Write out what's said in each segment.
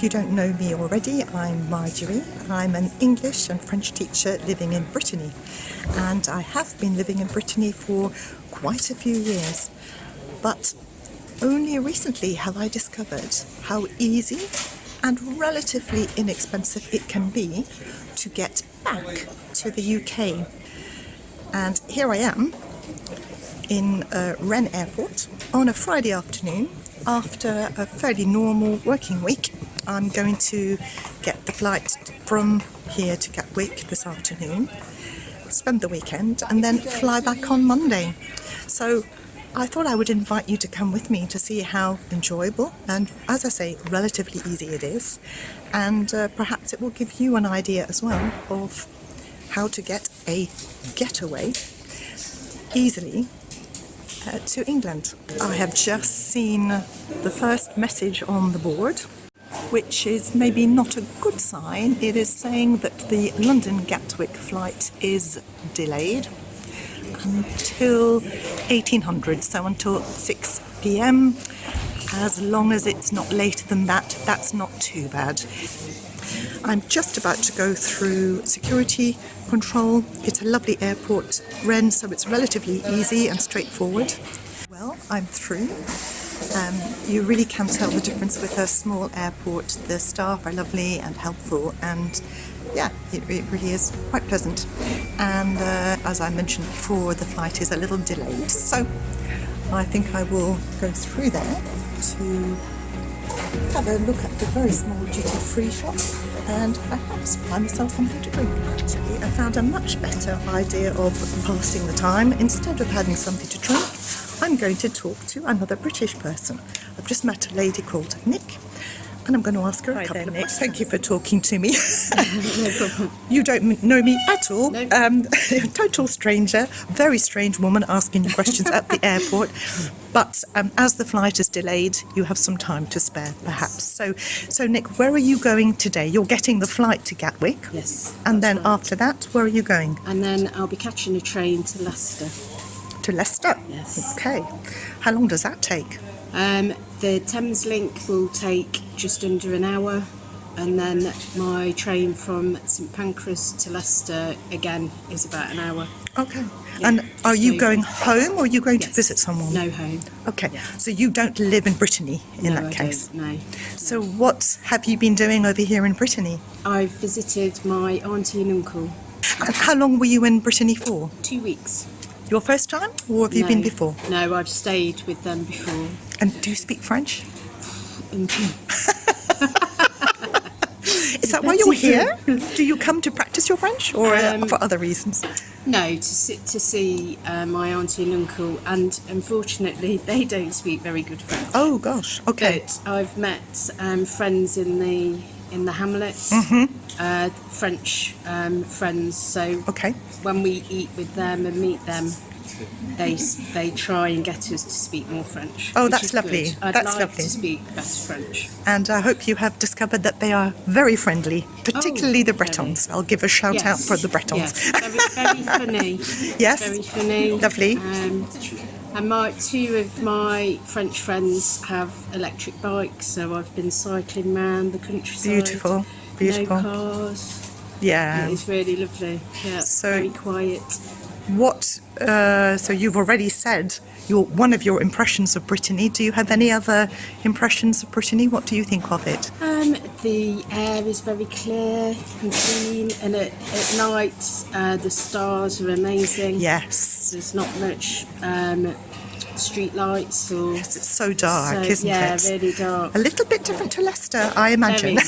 if you don't know me already, I'm Marjorie. I'm an English and French teacher living in Brittany, and I have been living in Brittany for quite a few years, but only recently have I discovered how easy and relatively inexpensive it can be to get back to the UK. And here I am in Rennes Airport on a Friday afternoon after a fairly normal working week. I'm going to get the flight from here to Gatwick this afternoon, spend the weekend and then fly back on Monday. So I thought I would invite you to come with me to see how enjoyable and, as I say, relatively easy it is, and perhaps it will give you an idea as well of how to get a getaway easily to England. I have just seen the first message on the board, which is maybe not a good sign. It is saying that the London Gatwick flight is delayed until 1800, so until 6 p.m. As long as it's not later than that, that's not too bad. I'm just about to go through security control. It's a lovely airport, Rennes, so it's relatively easy and straightforward. Well, I'm through. You really can tell the difference with a small airport. The staff are lovely and helpful, and yeah, it really is quite pleasant. And as I mentioned before, the flight is a little delayed, so I think I will go through there to have a look at the very small duty-free shop and perhaps buy myself something to drink. Actually, I found a much better idea of passing the time. Instead of having something to drink, I'm going to talk to another British person. I've just met a lady called Nick, and I'm going to ask her a couple of questions. Thank you for talking to me. No problem. You don't know me at all. No. Total stranger, very strange woman asking you questions at the airport. But as the flight is delayed, you have some time to spare, perhaps. So Nick, where are you going today? You're getting the flight to Gatwick. Yes. And then right. after that, where are you going? And then I'll be catching a train to Leicester. To Leicester? Yes. Okay. How long does that take? The Thames link will take just under an hour, and then my train from St Pancras to Leicester again is about an hour. Okay. Yeah, And are you over. going home, or are you going to Yes. visit someone? No, home. Okay. Yeah. So you don't live in Brittany in No, that I case? don't, no. So what have you been doing over here in Brittany? I've visited my auntie and uncle. And how long were you in Brittany for? 2 weeks. Your first time, or have you been before? No, I've stayed with them before. And do you speak French? Mhm. Is that why you're here? Do you come to practice your French, or for other reasons? No, to see my auntie and uncle, and unfortunately they don't speak very good French. Oh gosh, okay. But I've met friends in the hamlets, French friends. So Okay. when we eat with them and meet them, they try and get us to speak more French. Oh, which that's is lovely. good. I'd That's like lovely. to speak better French. And I hope you have discovered that they are very friendly, particularly the Bretons. I'll give a shout out for the Bretons. Yes, very funny. Yes. Very funny. Lovely. And two of my French friends have electric bikes, so I've been cycling around the countryside. Beautiful, beautiful. No cars. Yeah. It's really lovely. Yeah, So- very quiet. So you've already said one of your impressions of Brittany. Do you have any other impressions of Brittany? What do you think of it? The air is very clear and clean, and at night the stars are amazing. Yes. There's not much street lights or. Yes, it's so dark, isn't yeah, it? really dark. A little bit different to Leicester, I imagine.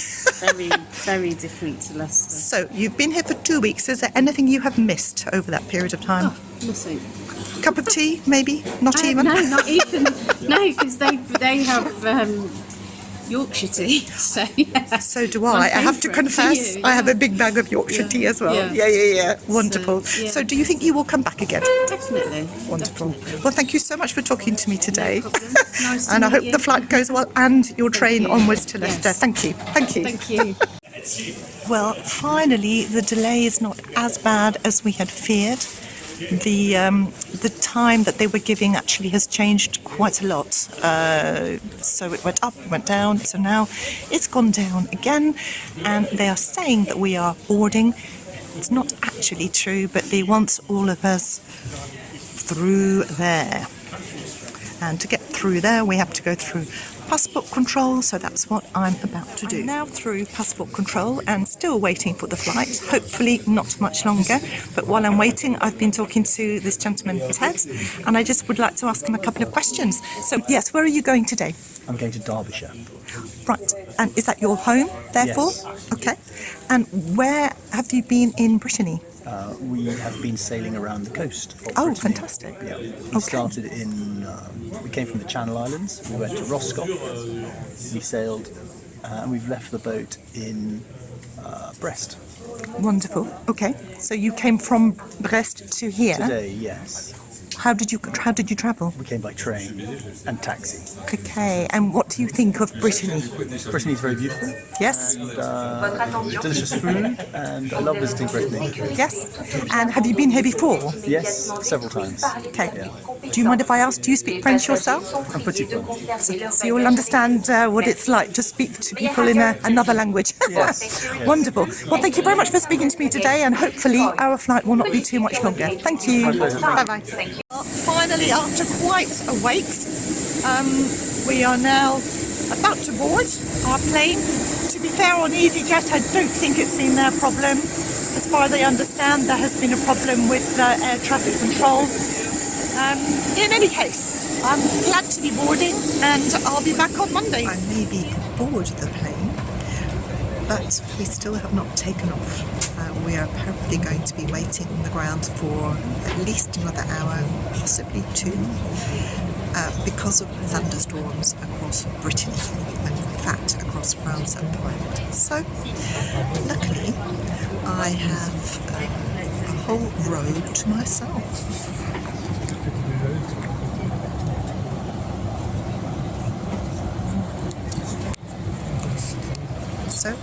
Very, very different to Leicester. So you've been here for 2 weeks. Is there anything you have missed over that period of time? Oh, nothing. Cup of tea, maybe? Not even? No, not even. No, because they have Yorkshire tea. So yeah. So do I. I have to favourite confess, for you, I have yeah. a big bag of Yorkshire Yeah. tea as well. Yeah. Yeah. Wonderful. So, yeah. So do you think you will come back again? Definitely. Wonderful. Definitely. Well, thank you so much for talking to me today. No problem. Nice to And I meet hope you. the flight goes well and your train you. onwards to Leicester. Yes. Thank you. Thank you. Thank you. Well, finally, the delay is not as bad as we had feared. the time that they were giving actually has changed quite a lot. So it went up, it went down, so now it's gone down again, and they are saying that we are boarding. It's not actually true, but they want all of us through there. And to get through there, we have to go through passport control, so that's what I'm about to do. I'm now through passport control and still waiting for the flight, hopefully not much longer. But while I'm waiting, I've been talking to this gentleman, Ted, and I just would like to ask him a couple of questions. So, yes, where are you going today? I'm going to Derbyshire. Right, and is that your home, therefore? Yes. Okay. And where have you been in Brittany? We have been sailing around the coast of Oh, Brittany. fantastic. Yeah. We Okay. started in, we came from the Channel Islands, we went to Roscoff, we sailed, and we've left the boat in Brest. Wonderful. Okay. So you came from Brest to here. Today, yes. How did you travel? We came by train and taxi. Okay. And what do you think of Brittany? Brittany is very beautiful, Yes. delicious food, and I love visiting Brittany. Yes. And have you been here before? Yes, several times. Okay. Yeah. Do you mind if I ask, do you speak French yourself? I'm pretty fun. So you'll understand what it's like to speak to people in another language. Yes. Wonderful. Well, thank you very much for speaking to me today, and hopefully our flight will not be too much longer. Thank you. Bye-bye. Finally, after quite a wait, we are now about to board our plane. To be fair, on EasyJet, I don't think it's been their problem. As far as I understand, there has been a problem with air traffic control. In any case, I'm glad to be boarding, and I'll be back on Monday. I may be aboard the plane, but we still have not taken off. We are apparently going to be waiting on the ground for at least another hour, possibly two, because of thunderstorms across Brittany, and in fact across France and Poland. So, luckily, I have a whole road to myself. So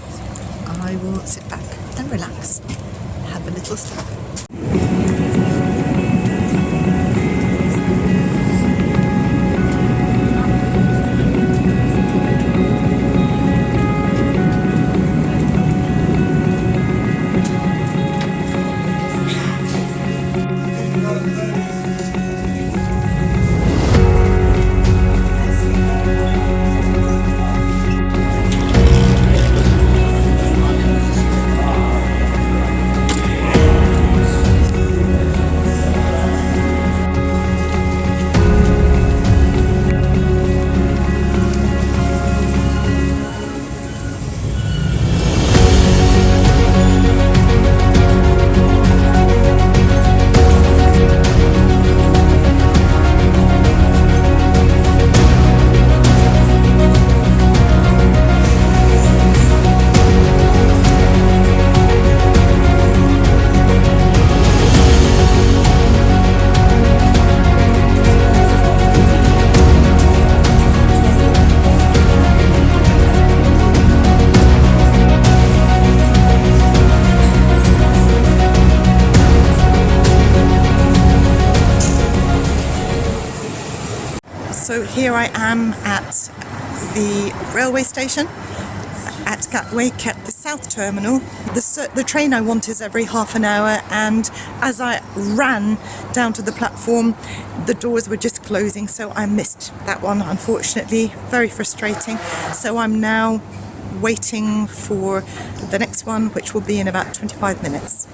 I will sit back and relax, have a little sleep. So here I am at the railway station at Gatwick at the South Terminal. The train I want is every half an hour, and as I ran down to the platform, the doors were just closing, so I missed that one, unfortunately. Very frustrating. So I'm now waiting for the next one, which will be in about 25 minutes.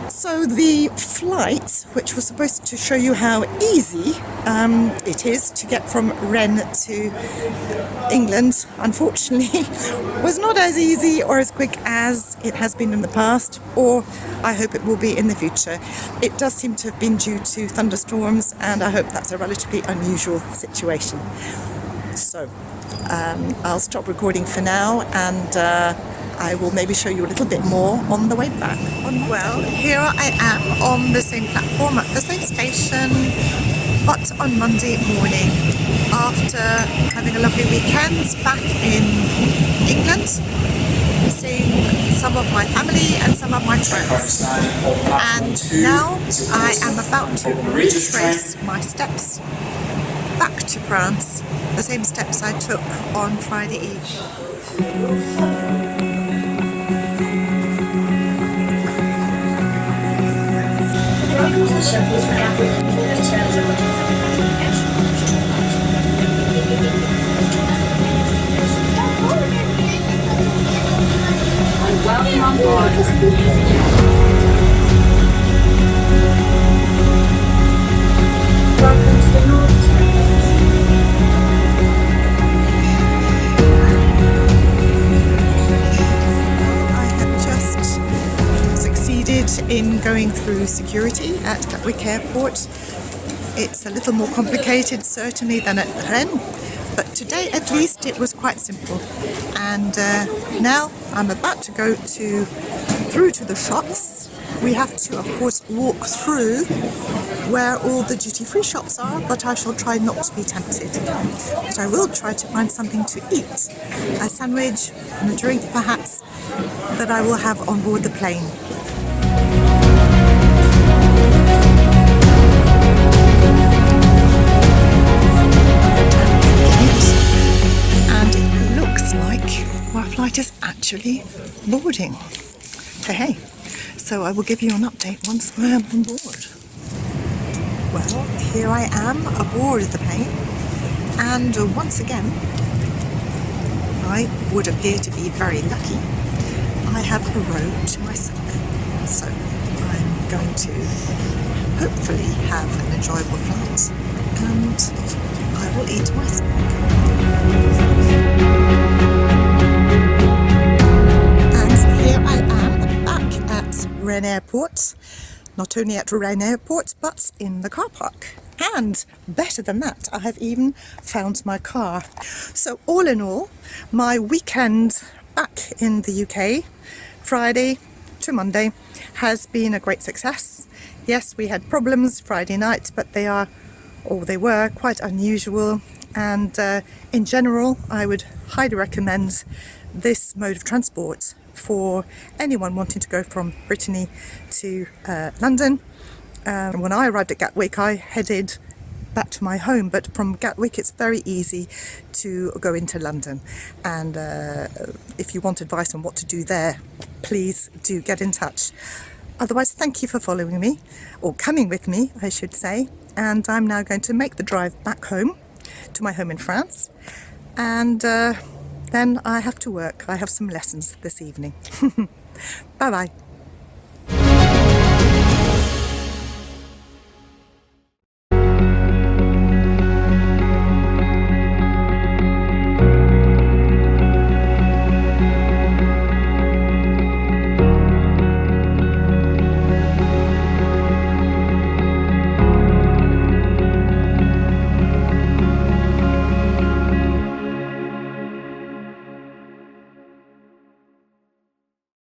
So the flight, which was supposed to show you how easy it is to get from Rennes to England, unfortunately, was not as easy or as quick as it has been in the past, or I hope it will be in the future. It does seem to have been due to thunderstorms, and I hope that's a relatively unusual situation. So I'll stop recording for now, and I will maybe show you a little bit more on the way back. Well, here I am on the same platform at the same station, but on Monday morning, after having a lovely weekend back in England, seeing some of my family and some of my friends. And now I am about to retrace my steps back to France, the same steps I took on Friday Eve. Welcome on board. Welcome to the North. I have just succeeded in going through security at Gatwick Airport. It's a little more complicated certainly than at Rennes, but today at least it was quite simple. And now I'm about to go through to the shops. We have to, of course, walk through where all the duty-free shops are, but I shall try not to be tempted. But I will try to find something to eat, a sandwich and a drink perhaps, that I will have on board the plane. And it looks like my flight is actually boarding. Hey, so I will give you an update once I am on board. Well, here I am aboard the plane, and once again, I would appear to be very lucky. I have a row to myself, so I'm going to hopefully have an enjoyable flight, and I will eat my snack. And here I am back at Rennes Airport. Not only at Rennes Airport, but in the car park. And better than that, I have even found my car. So all in all, my weekend back in the UK, Friday to Monday, has been a great success. Yes, we had problems Friday night, but they were quite unusual. And in general, I would highly recommend this mode of transport for anyone wanting to go from Brittany to London. When I arrived at Gatwick, I headed back to my home, but from Gatwick it's very easy to go into London. And if you want advice on what to do there, please do get in touch. Otherwise, thank you for following me, or coming with me, I should say. And I'm now going to make the drive back home to my home in France. And then I have to work. I have some lessons this evening. Bye bye.